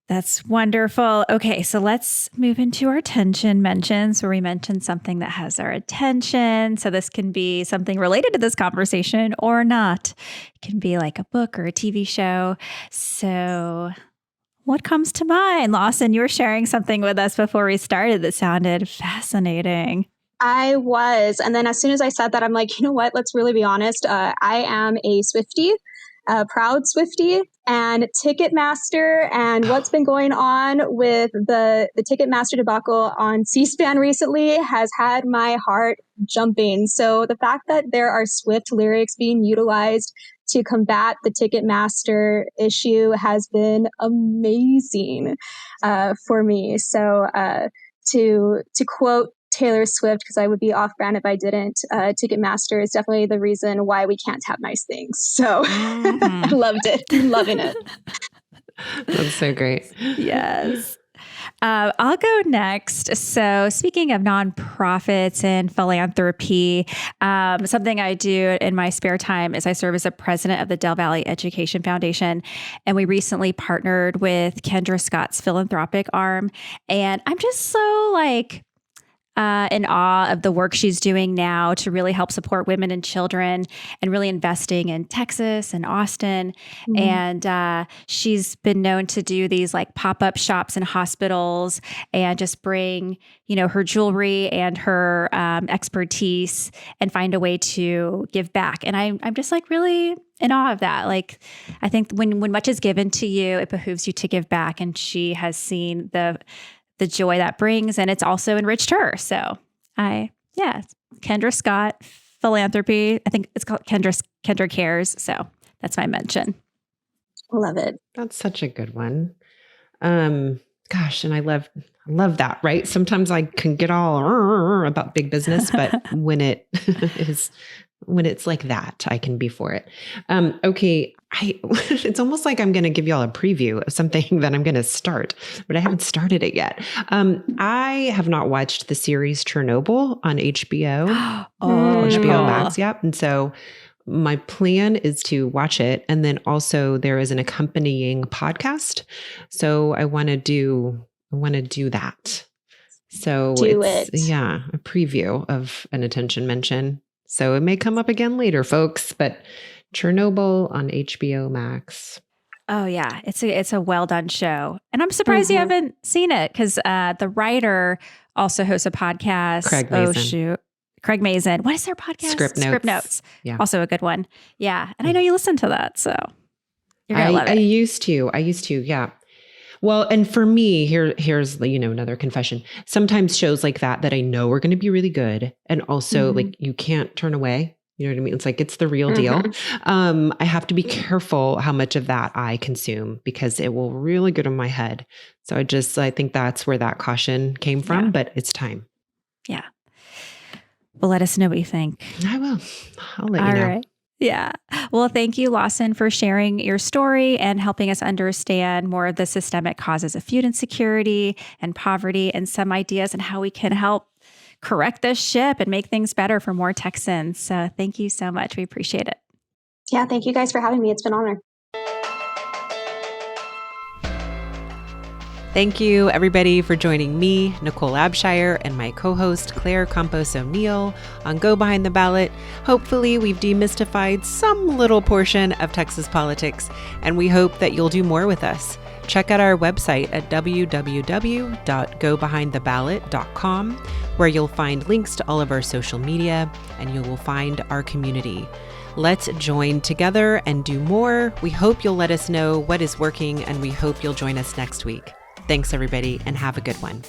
That's wonderful. Okay, so let's move into our attention mentions where we mention something that has our attention. So this can be something related to this conversation or not. It can be like a book or a TV show. So what comes to mind? Lawson, you were sharing something with us before we started that sounded fascinating. I was. And then as soon as I said that, I'm like, you know what? Let's really be honest. I am a Swiftie. Proud Swiftie, and Ticketmaster, and what's been going on with the Ticketmaster debacle on C-SPAN recently has had my heart jumping. So the fact that there are Swift lyrics being utilized to combat the Ticketmaster issue has been amazing for me. So to quote Taylor Swift, because I would be off brand if I didn't. Ticketmaster is definitely the reason why we can't have nice things. So I loved it. Loving it. That's so great. Yes. I'll go next. So speaking of nonprofits and philanthropy, something I do in my spare time is I serve as a president of the Valle Education Foundation. And we recently partnered with Kendra Scott's philanthropic arm. And I'm just so in awe of the work she's doing now to really help support women and children and really investing in Texas and Austin. Mm-hmm. And she's been known to do these pop-up shops in hospitals and just bring, her jewelry and her expertise and find a way to give back. And I'm just really in awe of that. I think when much is given to you, it behooves you to give back. And she has seen the joy that brings, and it's also enriched her. So Kendra Scott philanthropy. I think it's called Kendra Cares. So that's my mention. Love it. That's such a good one. Gosh, and I love that, right? Sometimes I can get all about big business, but when it's like that, I can be for it. Okay. It's almost like I'm going to give you all a preview of something that I'm going to start, but I haven't started it yet. I have not watched the series Chernobyl on HBO. HBO Max. Yep. And so my plan is to watch it. And then also there is an accompanying podcast. So I want to do that. So yeah, a preview of an attention mention. So it may come up again later, folks, but Chernobyl on HBO Max. Oh yeah, it's a well done show, and I'm surprised you haven't seen it because the writer also hosts a podcast. Craig Oh Mazin. shoot, Craig Mazin. What is their podcast? Script Notes. Yeah, also a good one. Yeah, and I know you listen to that, so you're gonna love it. I used to. Yeah. Well, and for me, here's another confession. Sometimes shows like that I know are going to be really good, and also like you can't turn away. You know what I mean? It's like it's the real deal. I have to be careful how much of that I consume because it will really get in my head. So I think that's where that caution came from. But it's time. Yeah. Well, let us know what you think. I will. I'll let you know. All right. Yeah. Well, thank you, Lawson, for sharing your story and helping us understand more of the systemic causes of food insecurity and poverty and some ideas on how we can help correct this ship and make things better for more Texans. So thank you so much. We appreciate it. Yeah, thank you guys for having me. It's been an honor. Thank you, everybody, for joining me, Nichole Abshire, and my co-host, Claire Campos O'Neill, on Go Behind the Ballot. Hopefully, we've demystified some little portion of Texas politics, and we hope that you'll do more with us. Check out our website at www.gobehindtheballot.com, where you'll find links to all of our social media, and you will find our community. Let's join together and do more. We hope you'll let us know what is working, and we hope you'll join us next week. Thanks, everybody, and have a good one.